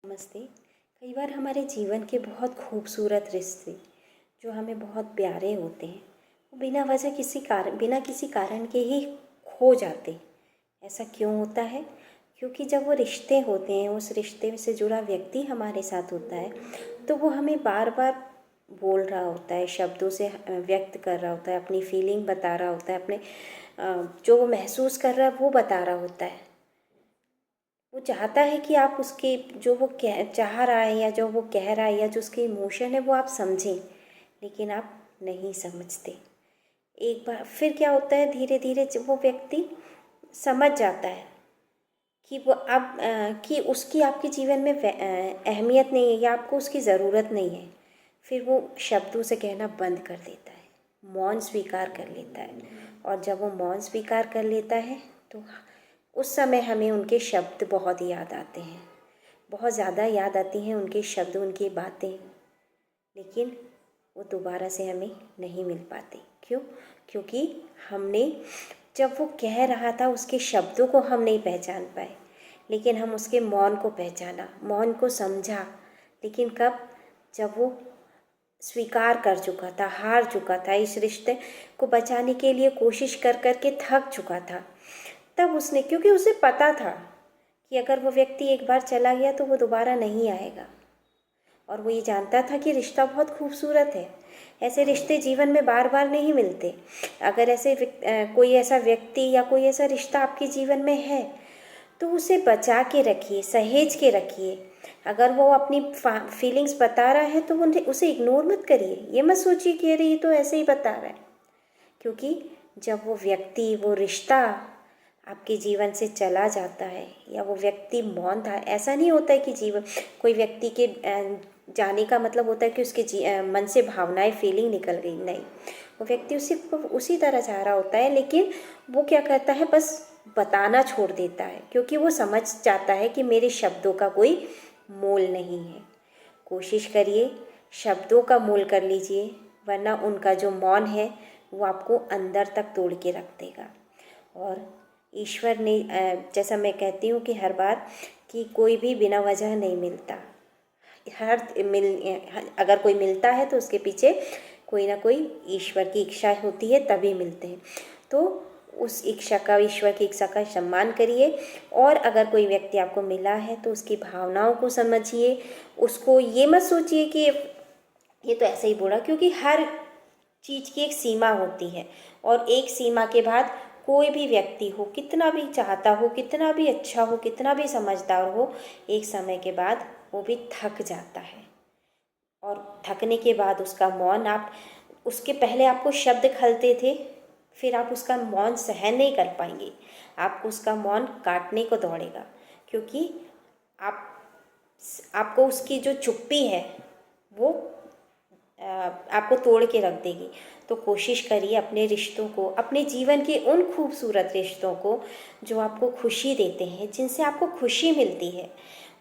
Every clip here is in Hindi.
नमस्ते। कई बार हमारे जीवन के बहुत खूबसूरत रिश्ते जो हमें बहुत प्यारे होते हैं वो बिना किसी कारण के ही खो जाते हैं। ऐसा क्यों होता है? क्योंकि जब वो रिश्ते होते हैं, उस रिश्ते से जुड़ा व्यक्ति हमारे साथ होता है तो वो हमें बार बार बोल रहा होता है, शब्दों से व्यक्त कर रहा होता है, अपनी फीलिंग बता रहा होता है, अपने जो वो महसूस कर रहा है वो बता रहा होता है। वो चाहता है कि आप उसके जो वो चाह रहा है या जो वो कह रहा है या जो उसके इमोशन है वो आप समझें, लेकिन आप नहीं समझते। एक बार फिर क्या होता है, धीरे धीरे जब वो व्यक्ति समझ जाता है कि वो अब कि उसकी आपके जीवन में अहमियत नहीं है या आपको उसकी ज़रूरत नहीं है, फिर वो शब्दों से कहना बंद कर देता है, मौन स्वीकार कर लेता है। और जब वो मौन स्वीकार कर लेता है तो उस समय हमें उनके शब्द बहुत याद आते हैं, बहुत ज़्यादा याद आती हैं उनके शब्द, उनकी बातें, लेकिन वो दोबारा से हमें नहीं मिल पाते। क्यों? क्योंकि हमने जब वो कह रहा था उसके शब्दों को हम नहीं पहचान पाए, लेकिन हम उसके मौन को पहचाना, मौन को समझा। लेकिन कब? जब वो स्वीकार कर चुका था, हार चुका था, इस रिश्ते को बचाने के लिए कोशिश कर कर के थक चुका था, तब उसने, क्योंकि उसे पता था कि अगर वो व्यक्ति एक बार चला गया तो वो दोबारा नहीं आएगा। और वो ये जानता था कि रिश्ता बहुत खूबसूरत है, ऐसे रिश्ते जीवन में बार बार नहीं मिलते। अगर कोई ऐसा व्यक्ति या कोई ऐसा रिश्ता आपके जीवन में है तो उसे बचा के रखिए, सहेज के रखिए। अगर वो अपनी फीलिंग्स बता रहा है तो उसे इग्नोर मत करिए। ये मत सोचिए कि अरे ये तो ऐसे ही बता रहा है, क्योंकि जब वो व्यक्ति, वो रिश्ता आपके जीवन से चला जाता है या वो व्यक्ति मौन था, ऐसा नहीं होता है कि कोई व्यक्ति के जाने का मतलब होता है कि उसके मन से भावनाएं, फीलिंग निकल गई। नहीं, वो व्यक्ति उसी तरह चाह रहा होता है, लेकिन वो क्या करता है, बस बताना छोड़ देता है, क्योंकि वो समझ जाता है कि मेरे शब्दों का कोई मोल नहीं है। कोशिश करिए, शब्दों का मोल कर लीजिए, वरना उनका जो मौन है वो आपको अंदर तक तोड़ के रख देगा। और ईश्वर ने, जैसा मैं कहती हूँ कि हर बार, कि कोई भी बिना वजह नहीं मिलता। अगर कोई मिलता है तो उसके पीछे कोई ना कोई ईश्वर की इच्छा होती है, तभी मिलते हैं। तो उस इच्छा का, ईश्वर की इच्छा का सम्मान करिए। और अगर कोई व्यक्ति आपको मिला है तो उसकी भावनाओं को समझिए। उसको ये मत सोचिए कि ये तो ऐसे ही बोला, क्योंकि हर चीज़ की एक सीमा होती है, और एक सीमा के बाद कोई भी व्यक्ति हो, कितना भी चाहता हो, कितना भी अच्छा हो, कितना भी समझदार हो, एक समय के बाद वो भी थक जाता है। और थकने के बाद उसका मौन, आप उसके पहले आपको शब्द खलते थे, फिर आप उसका मौन सहन नहीं कर पाएंगे, आपको उसका मौन काटने को दौड़ेगा, क्योंकि आप आपको उसकी जो चुप्पी है वो आपको तोड़ के रख देगी। तो कोशिश करिए अपने रिश्तों को, अपने जीवन के उन खूबसूरत रिश्तों को जो आपको खुशी देते हैं, जिनसे आपको खुशी मिलती है,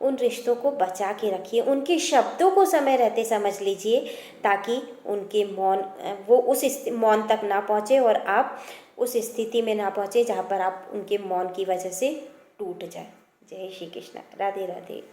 उन रिश्तों को बचा के रखिए। उनके शब्दों को समय रहते समझ लीजिए, ताकि उनके मौन, वो उस मौन तक ना पहुँचे और आप उस स्थिति में ना पहुँचे जहाँ पर आप उनके मौन की वजह से टूट जाए। जय श्री कृष्ण। राधे राधे।